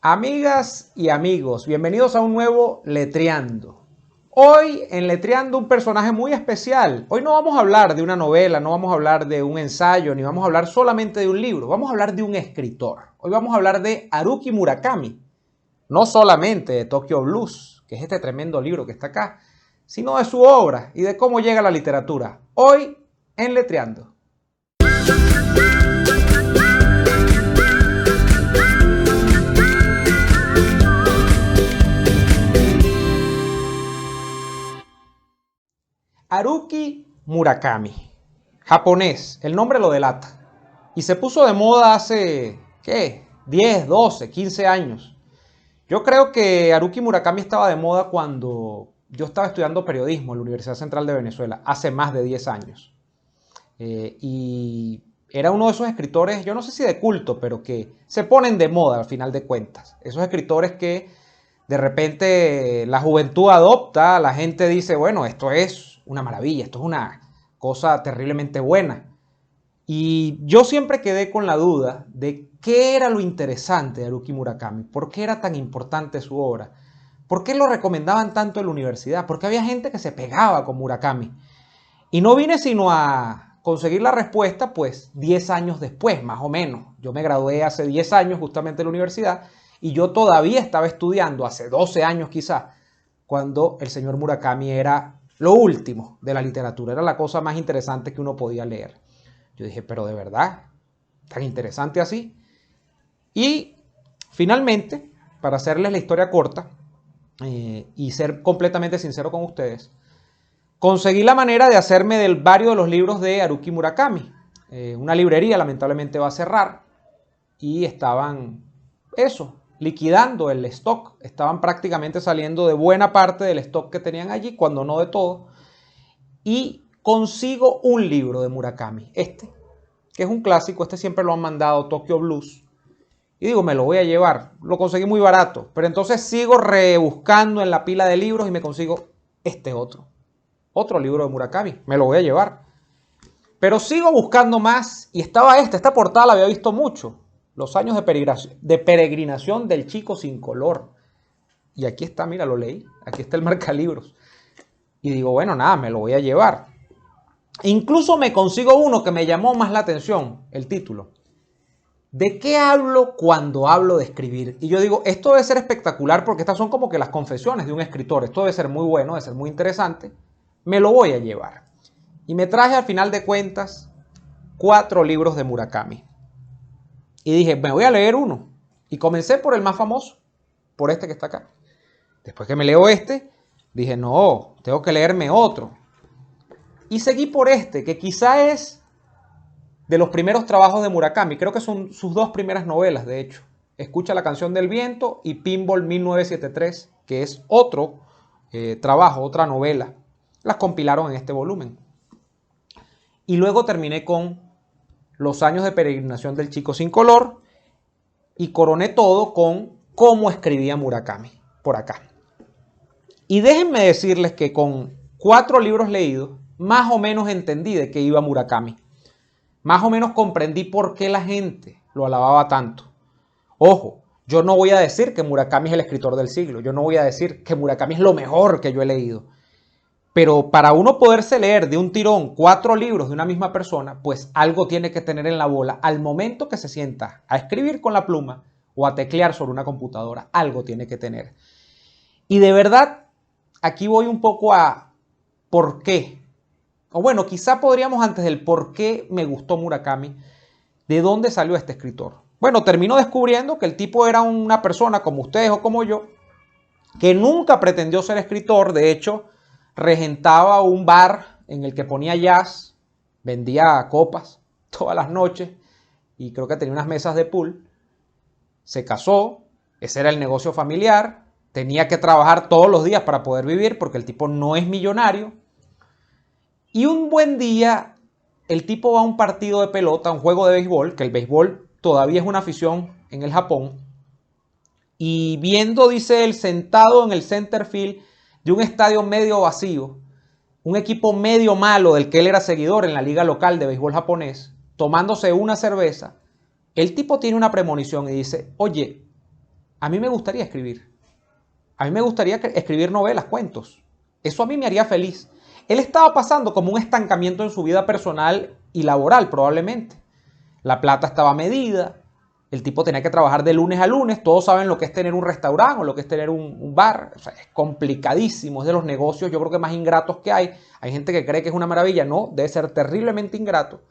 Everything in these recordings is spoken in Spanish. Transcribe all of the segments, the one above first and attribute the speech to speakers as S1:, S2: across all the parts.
S1: Amigas y amigos, bienvenidos a un nuevo Letreando. Hoy en Letreando un personaje muy especial. Hoy no vamos a hablar de una novela, no vamos a hablar de un ensayo, ni vamos a hablar solamente de un libro. Vamos a hablar de un escritor. Hoy vamos a hablar de Haruki Murakami. No solamente de Tokyo Blues, que es este tremendo libro que está acá, sino de su obra y de cómo llega a la literatura. Hoy en Letreando. Haruki Murakami, japonés, el nombre lo delata. Y se puso de moda hace, ¿qué? 10, 12, 15 años. Yo creo que Haruki Murakami estaba de moda cuando yo estaba estudiando periodismo en la Universidad Central de Venezuela, hace más de 10 años. Y era uno de esos escritores, yo no sé si de culto, pero que se ponen de moda al final de cuentas. Esos escritores que de repente la juventud adopta, la gente dice, bueno, esto es una maravilla, esto es una cosa terriblemente buena. Y yo siempre quedé con la duda de qué era lo interesante de Haruki Murakami, por qué era tan importante su obra, por qué lo recomendaban tanto en la universidad, por qué había gente que se pegaba con Murakami. Y no vine sino a conseguir la respuesta pues 10 años después, más o menos. Yo me gradué hace 10 años justamente en la universidad y yo todavía estaba estudiando, hace 12 años quizás, cuando el señor Murakami era lo último de la literatura, era la cosa más interesante que uno podía leer. Yo dije, pero de verdad, tan interesante así. Y finalmente, para hacerles la historia corta y ser completamente sincero con ustedes, conseguí la manera de hacerme del varios de los libros de Haruki Murakami. Una librería lamentablemente va a cerrar y estaban, liquidando el stock. Estaban prácticamente saliendo de buena parte del stock que tenían allí, cuando no de todo. Y consigo un libro de Murakami, que es un clásico. Siempre lo han mandado, Tokyo Blues. Y digo, me lo voy a llevar. Lo conseguí muy barato. Pero entonces sigo rebuscando en la pila de libros y me consigo otro libro de Murakami. Me lo voy a llevar. Pero sigo buscando más y estaba esta portada la había visto mucho. Los años de peregrinación del chico sin color. Y aquí está, mira, lo leí. Aquí está el marcalibros. Y digo, bueno, nada, me lo voy a llevar. Incluso me consigo uno que me llamó más la atención, el título. ¿De qué hablo cuando hablo de escribir? Y yo digo, esto debe ser espectacular porque estas son como que las confesiones de un escritor. Esto debe ser muy bueno, debe ser muy interesante. Me lo voy a llevar. Y me traje al final de cuentas 4 libros de Murakami. Y dije, me voy a leer uno. Y comencé por el más famoso, por este que está acá. Después que me leo dije, no, tengo que leerme otro. Y seguí por que quizá es de los primeros trabajos de Murakami. Creo que son sus 2 primeras novelas, de hecho. Escucha la canción del viento y Pinball 1973, que es otro trabajo, otra novela. Las compilaron en este volumen. Y luego terminé con Los años de peregrinación del chico sin color y coroné todo con cómo escribía Murakami, por acá. Y déjenme decirles que con 4 libros leídos, más o menos entendí de qué iba Murakami. Más o menos comprendí por qué la gente lo alababa tanto. Ojo, yo no voy a decir que Murakami es el escritor del siglo. Yo no voy a decir que Murakami es lo mejor que yo he leído. Pero para uno poderse leer de un tirón 4 libros de una misma persona, pues algo tiene que tener en la bola al momento que se sienta a escribir con la pluma o a teclear sobre una computadora. Algo tiene que tener. Y de verdad, aquí voy un poco a por qué. O bueno, quizá podríamos antes del por qué me gustó Murakami, de dónde salió este escritor. Bueno, termino descubriendo que el tipo era una persona como ustedes o como yo, que nunca pretendió ser escritor. De hecho, regentaba un bar en el que ponía jazz, vendía copas todas las noches y creo que tenía unas mesas de pool. Se casó, ese era el negocio familiar, tenía que trabajar todos los días para poder vivir porque el tipo no es millonario. Y un buen día el tipo va a un partido de pelota, a un juego de béisbol, que el béisbol todavía es una afición en el Japón, y viendo, dice él, sentado en el center field de un estadio medio vacío, un equipo medio malo del que él era seguidor en la liga local de béisbol japonés, tomándose una cerveza, el tipo tiene una premonición y dice, oye, a mí me gustaría escribir. A mí me gustaría escribir novelas, cuentos. Eso a mí me haría feliz. Él estaba pasando como un estancamiento en su vida personal y laboral, probablemente. La plata estaba medida, el tipo tenía que trabajar de lunes a lunes, todos saben lo que es tener un restaurante o lo que es tener un bar, o sea, es complicadísimo, es de los negocios yo creo que más ingratos que hay gente que cree que es una maravilla, no, debe ser terriblemente ingrato.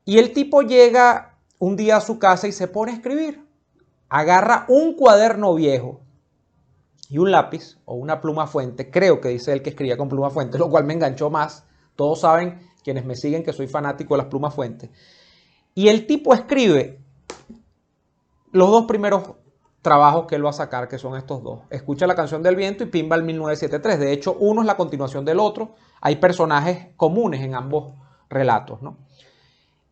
S1: Y el tipo llega un día a su casa y se pone a escribir, agarra un cuaderno viejo y un lápiz o una pluma fuente, creo que dice él que escribía con pluma fuente, lo cual me enganchó más, todos saben, quienes me siguen, que soy fanático de las plumas fuentes. Y el tipo escribe los dos primeros trabajos que él va a sacar, que son estos dos. Escucha la canción del viento y Pinball 1973. De hecho, uno es la continuación del otro. Hay personajes comunes en ambos relatos, ¿no?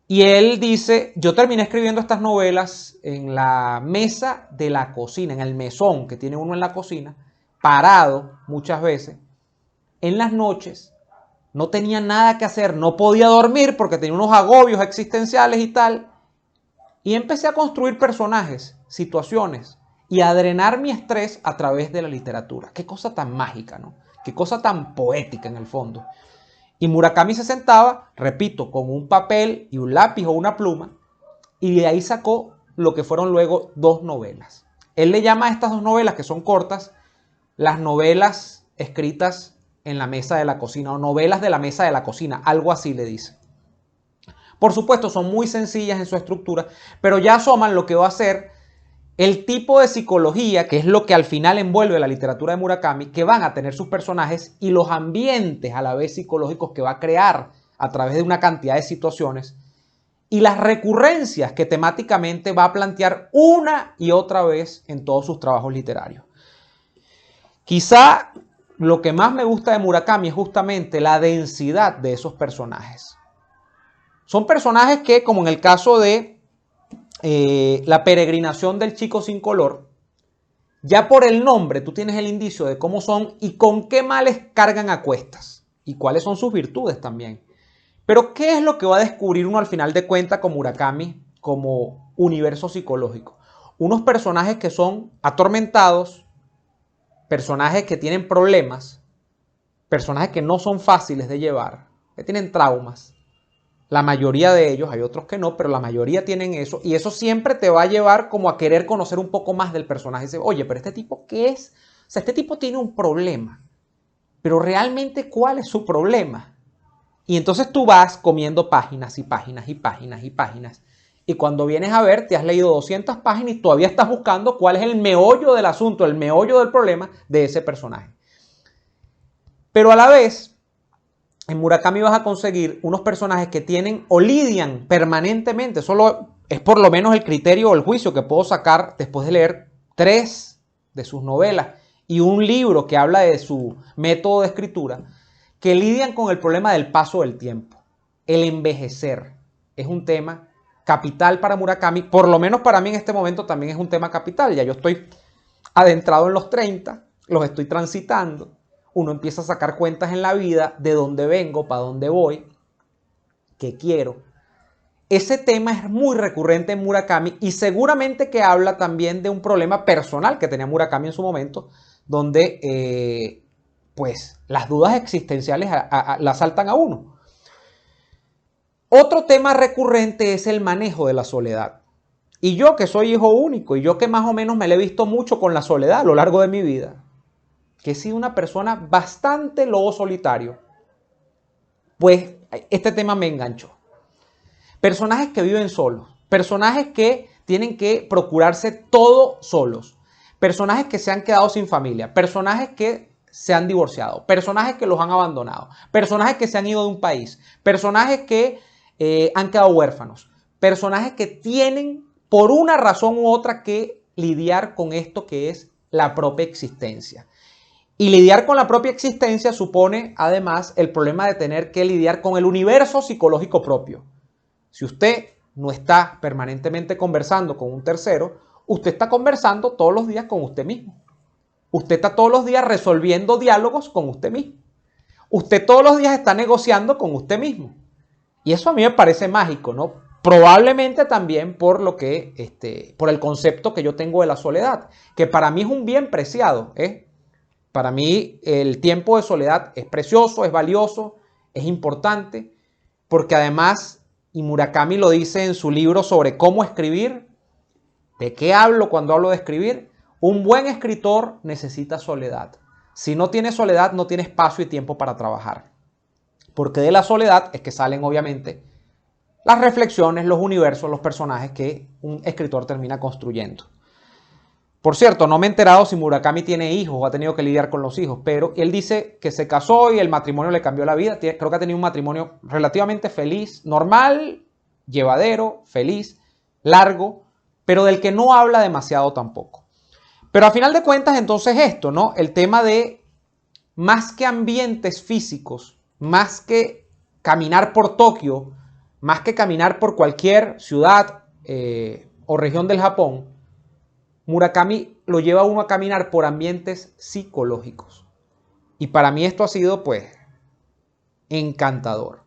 S1: Y él dice, yo terminé escribiendo estas novelas en la mesa de la cocina, en el mesón que tiene uno en la cocina, parado muchas veces, en las noches. No tenía nada que hacer, no podía dormir porque tenía unos agobios existenciales y tal. Y empecé a construir personajes, situaciones y a drenar mi estrés a través de la literatura. Qué cosa tan mágica, ¿no? Qué cosa tan poética en el fondo. Y Murakami se sentaba, repito, con un papel y un lápiz o una pluma, y de ahí sacó lo que fueron luego dos novelas. Él le llama a estas dos novelas, que son cortas, las novelas escritas en la mesa de la cocina, o novelas de la mesa de la cocina, algo así le dice. Por supuesto, son muy sencillas en su estructura, pero ya asoman lo que va a ser el tipo de psicología, que es lo que al final envuelve la literatura de Murakami, que van a tener sus personajes y los ambientes a la vez psicológicos que va a crear a través de una cantidad de situaciones y las recurrencias que temáticamente va a plantear una y otra vez en todos sus trabajos literarios. Quizá lo que más me gusta de Murakami es justamente la densidad de esos personajes. Son personajes que, como en el caso de La peregrinación del chico sin color, ya por el nombre tú tienes el indicio de cómo son y con qué males cargan a cuestas y cuáles son sus virtudes también. Pero ¿qué es lo que va a descubrir uno al final de cuentas con Murakami como universo psicológico? Unos personajes que son atormentados, personajes que tienen problemas, personajes que no son fáciles de llevar, que tienen traumas. La mayoría de ellos, hay otros que no, pero la mayoría tienen eso. Y eso siempre te va a llevar como a querer conocer un poco más del personaje. Dice, oye, pero este tipo, ¿qué es? O sea, este tipo tiene un problema. Pero realmente, ¿cuál es su problema? Y entonces tú vas comiendo páginas y páginas y páginas y páginas. Y cuando vienes a ver, te has leído 200 páginas y todavía estás buscando cuál es el meollo del asunto, el meollo del problema de ese personaje. Pero a la vez, en Murakami vas a conseguir unos personajes que tienen o lidian permanentemente, solo es por lo menos el criterio o el juicio que puedo sacar después de leer 3 de sus novelas y un libro que habla de su método de escritura, que lidian con el problema del paso del tiempo. El envejecer es un tema capital para Murakami, por lo menos para mí en este momento también es un tema capital. Ya yo estoy adentrado en los 30, los estoy transitando. Uno empieza a sacar cuentas en la vida de dónde vengo, para dónde voy, qué quiero. Ese tema es muy recurrente en Murakami y seguramente que habla también de un problema personal que tenía Murakami en su momento, donde pues las dudas existenciales la asaltan a uno. Otro tema recurrente es el manejo de la soledad. Y yo que soy hijo único y yo que más o menos me lo he visto mucho con la soledad a lo largo de mi vida, que he sido una persona bastante lobo solitario, pues este tema me enganchó. Personajes que viven solos, personajes que tienen que procurarse todo solos, personajes que se han quedado sin familia, personajes que se han divorciado, personajes que los han abandonado, personajes que se han ido de un país, personajes que han quedado huérfanos, personajes que tienen por una razón u otra que lidiar con esto que es la propia existencia. Y lidiar con la propia existencia supone, además, el problema de tener que lidiar con el universo psicológico propio. Si usted no está permanentemente conversando con un tercero, usted está conversando todos los días con usted mismo. Usted está todos los días resolviendo diálogos con usted mismo. Usted todos los días está negociando con usted mismo. Y eso a mí me parece mágico, ¿no? Probablemente también por por el concepto que yo tengo de la soledad, que para mí es un bien preciado, ¿eh? Para mí el tiempo de soledad es precioso, es valioso, es importante, porque además, y Murakami lo dice en su libro sobre cómo escribir, ¿de qué hablo cuando hablo de escribir? Un buen escritor necesita soledad. Si no tiene soledad, no tiene espacio y tiempo para trabajar. Porque de la soledad es que salen, obviamente, las reflexiones, los universos, los personajes que un escritor termina construyendo. Por cierto, no me he enterado si Murakami tiene hijos o ha tenido que lidiar con los hijos, pero él dice que se casó y el matrimonio le cambió la vida. Creo que ha tenido un matrimonio relativamente feliz, normal, llevadero, feliz, largo, pero del que no habla demasiado tampoco. Pero a final de cuentas, entonces esto, ¿no? El tema de más que ambientes físicos, más que caminar por Tokio, más que caminar por cualquier ciudad o región del Japón, Murakami lo lleva a uno a caminar por ambientes psicológicos. Y para mí esto ha sido, pues, encantador.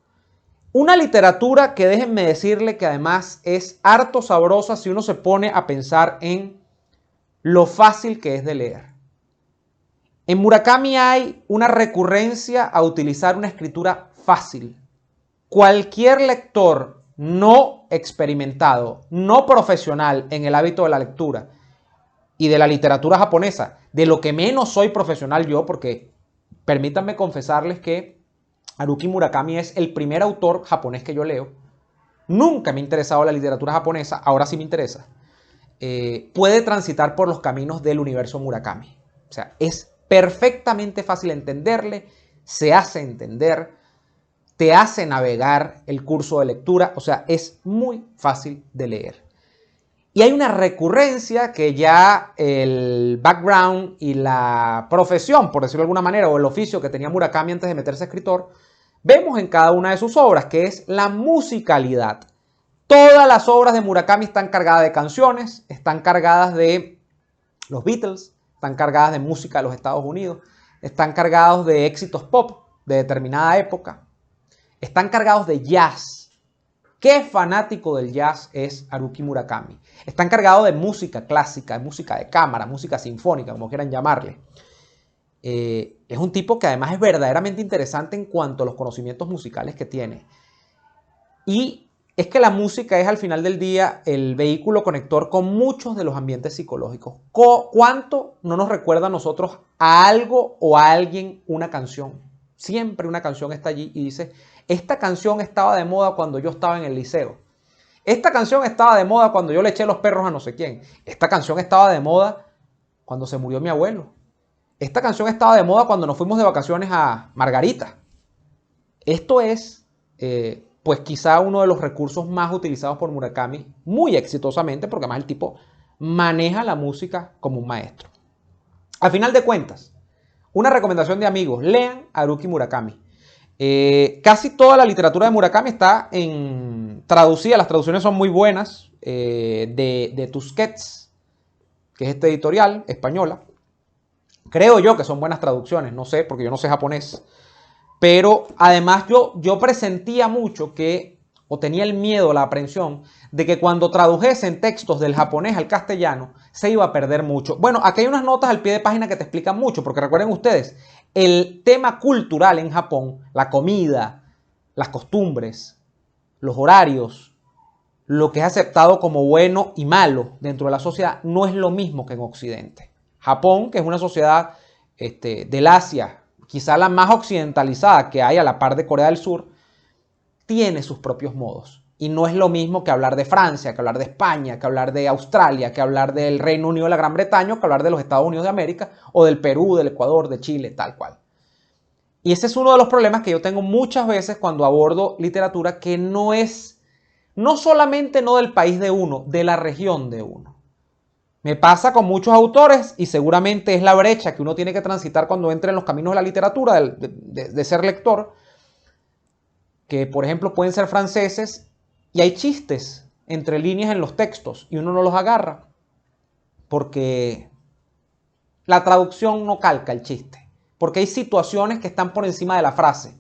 S1: Una literatura que déjenme decirle que además es harto sabrosa si uno se pone a pensar en lo fácil que es de leer. En Murakami hay una recurrencia a utilizar una escritura fácil. Cualquier lector no experimentado, no profesional en el hábito de la lectura, y de la literatura japonesa, de lo que menos soy profesional yo, porque permítanme confesarles que Haruki Murakami es el primer autor japonés que yo leo. Nunca me ha interesado la literatura japonesa, ahora sí me interesa. Puede transitar por los caminos del universo Murakami. O sea, es perfectamente fácil entenderle, se hace entender, te hace navegar el curso de lectura, o sea, es muy fácil de leer. Y hay una recurrencia que ya el background y la profesión, por decirlo de alguna manera, o el oficio que tenía Murakami antes de meterse a escritor, vemos en cada una de sus obras, que es la musicalidad. Todas las obras de Murakami están cargadas de canciones, están cargadas de los Beatles, están cargadas de música de los Estados Unidos, están cargados de éxitos pop de determinada época, están cargados de jazz. ¿Qué fanático del jazz es Haruki Murakami? Está encargado de música clásica, de música de cámara, música sinfónica, como quieran llamarle. Es un tipo que además es verdaderamente interesante en cuanto a los conocimientos musicales que tiene. Y es que la música es al final del día el vehículo conector con muchos de los ambientes psicológicos. ¿Cuánto no nos recuerda a nosotros a algo o a alguien una canción? Siempre una canción está allí y dice, esta canción estaba de moda cuando yo estaba en el liceo. Esta canción estaba de moda cuando yo le eché los perros a no sé quién. Esta canción estaba de moda cuando se murió mi abuelo. Esta canción estaba de moda cuando nos fuimos de vacaciones a Margarita. Esto es, pues quizá uno de los recursos más utilizados por Murakami, muy exitosamente, porque además el tipo maneja la música como un maestro. Al final de cuentas, una recomendación de amigos, lean a Haruki Murakami. Casi toda la literatura de Murakami está traducida, las traducciones son muy buenas, de Tusquets, que es esta editorial española. Creo yo que son buenas traducciones, no sé, porque yo no sé japonés. Pero además yo presentía mucho que, o tenía el miedo, la aprensión, de que cuando tradujesen textos del japonés al castellano, se iba a perder mucho. Bueno, aquí hay unas notas al pie de página que te explican mucho, porque recuerden ustedes, el tema cultural en Japón, la comida, las costumbres, los horarios, lo que es aceptado como bueno y malo dentro de la sociedad, no es lo mismo que en Occidente. Japón, que es una sociedad del Asia, quizá la más occidentalizada que hay a la par de Corea del Sur, tiene sus propios modos. Y no es lo mismo que hablar de Francia, que hablar de España, que hablar de Australia, que hablar del Reino Unido de la Gran Bretaña, que hablar de los Estados Unidos de América, o del Perú, del Ecuador, de Chile, tal cual. Y ese es uno de los problemas que yo tengo muchas veces cuando abordo literatura, que no solamente no del país de uno, de la región de uno. Me pasa con muchos autores y seguramente es la brecha que uno tiene que transitar cuando entra en los caminos de la literatura, de ser lector, que por ejemplo pueden ser franceses y hay chistes entre líneas en los textos y uno no los agarra porque la traducción no calca el chiste, porque hay situaciones que están por encima de la frase,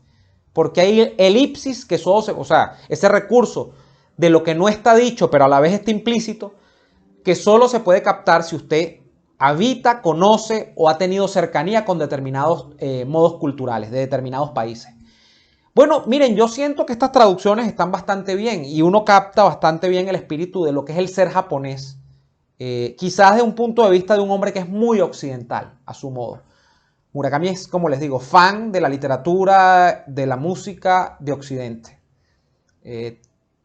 S1: porque hay elipsis que o sea, ese recurso de lo que no está dicho, pero a la vez está implícito, que solo se puede captar si usted habita, conoce o ha tenido cercanía con determinados modos culturales de determinados países. Bueno, miren, yo siento que estas traducciones están bastante bien y uno capta bastante bien el espíritu de lo que es el ser japonés. Quizás de un punto de vista de un hombre que es muy occidental, a su modo. Murakami es, como les digo, fan de la literatura, de la música de Occidente.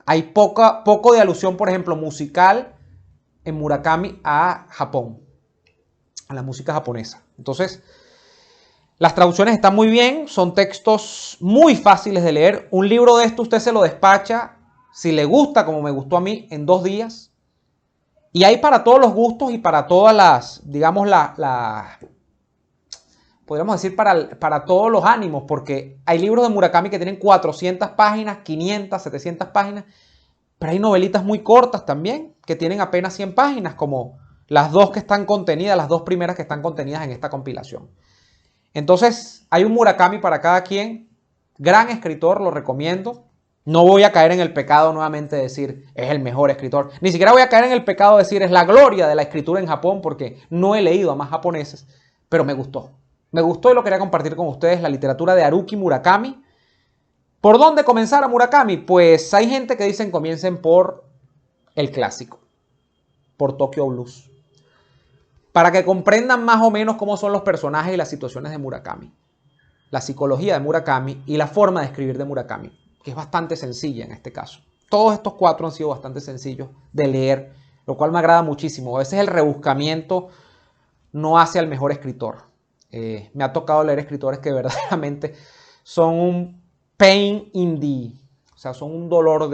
S1: Hay poco de alusión, por ejemplo, musical en Murakami a Japón, a la música japonesa. Entonces, las traducciones están muy bien, son textos muy fáciles de leer. Un libro de esto usted se lo despacha, si le gusta, como me gustó a mí, en 2 días. Y hay para todos los gustos y para todas las, digamos, podríamos decir para todos los ánimos, porque hay libros de Murakami que tienen 400 páginas, 500, 700 páginas, pero hay novelitas muy cortas también, que tienen apenas 100 páginas, como las 2 que están contenidas, las 2 primeras que están contenidas en esta compilación. Entonces, hay un Murakami para cada quien, gran escritor, lo recomiendo. No voy a caer en el pecado nuevamente de decir es el mejor escritor. Ni siquiera voy a caer en el pecado de decir es la gloria de la escritura en Japón, porque no he leído a más japoneses, pero me gustó. Me gustó y lo quería compartir con ustedes, la literatura de Haruki Murakami. ¿Por dónde comenzar a Murakami? Pues hay gente que dicen comiencen por el clásico, por Tokyo Blues, para que comprendan más o menos cómo son los personajes y las situaciones de Murakami, la psicología de Murakami y la forma de escribir de Murakami, que es bastante sencilla en este caso. Todos estos 4 han sido bastante sencillos de leer, lo cual me agrada muchísimo. A veces el rebuscamiento no hace al mejor escritor. Me ha tocado leer escritores que verdaderamente son un pain in the... O sea, son un dolor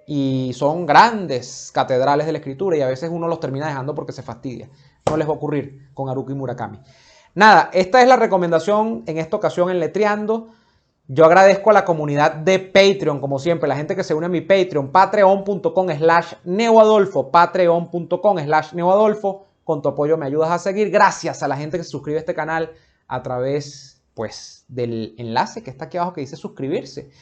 S1: y son grandes catedrales de la escritura y a veces uno los termina dejando porque se fastidia. No les va a ocurrir con Haruki Murakami. Nada, esta es la recomendación en esta ocasión en Letreando. Yo agradezco a la comunidad de Patreon, como siempre, la gente que se une a mi Patreon, patreon.com/neoadolfo, patreon.com/neoadolfo. Con tu apoyo me ayudas a seguir. Gracias a la gente que se suscribe a este canal a través, pues, del enlace que está aquí abajo que dice suscribirse.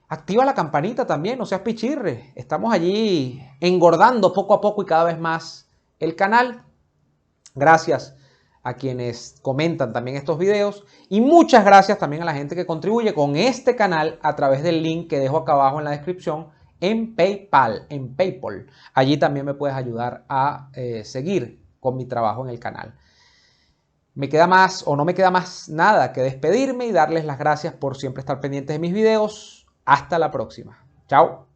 S1: Activa la campanita también, no seas pichirre. Estamos allí engordando poco a poco y cada vez más el canal. Gracias a quienes comentan también estos videos y muchas gracias también a la gente que contribuye con este canal a través del link que dejo acá abajo en la descripción en PayPal, en PayPal. Allí también me puedes ayudar a seguir con mi trabajo en el canal. Me queda más o no me queda más nada que despedirme y darles las gracias por siempre estar pendientes de mis videos. Hasta la próxima. Chao.